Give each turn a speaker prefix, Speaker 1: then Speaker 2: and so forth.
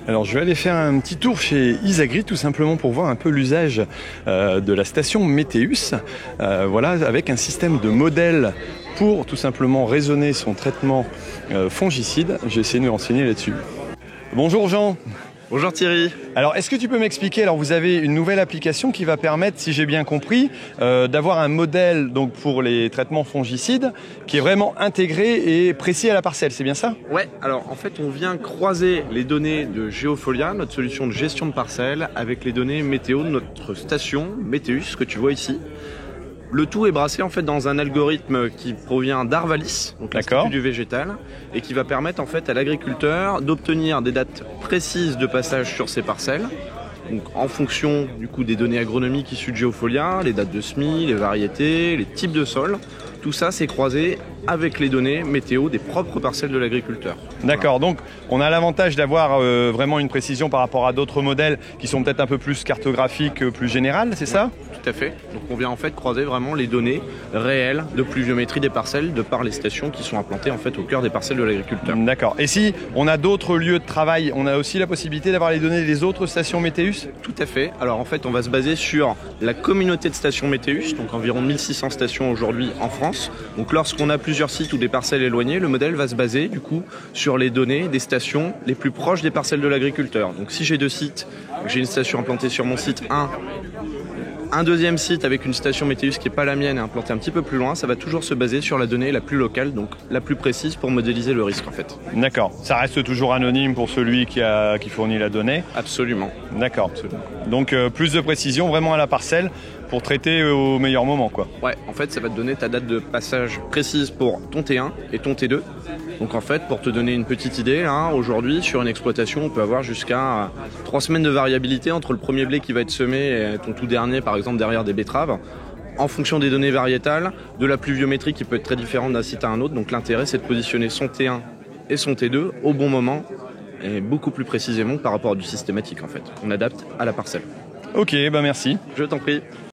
Speaker 1: Alors je vais aller faire un petit tour chez Isagri tout simplement pour voir un peu l'usage de la station Météus, voilà, avec un système de modèles pour tout simplement raisonner son traitement fongicide. J'ai essayé de me renseigner là-dessus. Bonjour Jean.
Speaker 2: Bonjour Thierry.
Speaker 1: Alors, est-ce que tu peux m'expliquer, alors vous avez une nouvelle application qui va permettre, si j'ai bien compris, d'avoir un modèle donc, pour les traitements fongicides qui est vraiment intégré et précis à la parcelle, c'est bien ça?
Speaker 2: Ouais, alors en fait on vient croiser les données de Geofolia, notre solution de gestion de parcelles, avec les données météo de notre station Météus que tu vois ici. Le tout est brassé en fait dans un algorithme qui provient d'Arvalis, donc l'Institut du végétal, et qui va permettre en fait à l'agriculteur d'obtenir des dates précises de passage sur ses parcelles. Donc en fonction du coup des données agronomiques issues de Geofolia, les dates de semis, les variétés, les types de sols, tout ça c'est croisé avec les données météo des propres parcelles de l'agriculteur.
Speaker 1: D'accord, donc on a l'avantage d'avoir vraiment une précision par rapport à d'autres modèles qui sont peut-être un peu plus cartographiques, plus générales, c'est ça?
Speaker 2: Tout à fait. Donc on vient en fait croiser vraiment les données réelles de pluviométrie des parcelles de par les stations qui sont implantées en fait au cœur des parcelles de l'agriculteur.
Speaker 1: D'accord. Et si on a d'autres lieux de travail, on a aussi la possibilité d'avoir les données des autres stations Météus?
Speaker 2: Tout à fait. Alors en fait on va se baser sur la communauté de stations Météus, donc environ 1600 stations aujourd'hui en France. Donc lorsqu'on a plusieurs sites ou des parcelles éloignées, le modèle va se baser du coup sur les données des stations les plus proches des parcelles de l'agriculteur. Donc si j'ai deux sites, j'ai une station implantée sur mon site 1, un deuxième site avec une station Météus qui n'est pas la mienne et implantée un petit peu plus loin, ça va toujours se baser sur la donnée la plus locale, donc la plus précise pour modéliser le risque en fait.
Speaker 1: D'accord. Ça reste toujours anonyme pour celui qui fournit la donnée?
Speaker 2: Absolument.
Speaker 1: D'accord. Absolument. Donc plus de précision vraiment à la parcelle pour traiter au meilleur moment quoi.
Speaker 2: Ouais, en fait ça va te donner ta date de passage précise pour ton T1 et ton T2. Donc en fait, pour te donner une petite idée, hein, aujourd'hui sur une exploitation, on peut avoir jusqu'à 3 semaines de variabilité entre le premier blé qui va être semé et ton tout dernier, par exemple derrière des betteraves, en fonction des données variétales, de la pluviométrie qui peut être très différente d'un site à un autre. Donc l'intérêt, c'est de positionner son T1 et son T2 au bon moment et beaucoup plus précisément par rapport à du systématique en fait. On adapte à la parcelle.
Speaker 1: Ok, bah merci.
Speaker 2: Je t'en prie.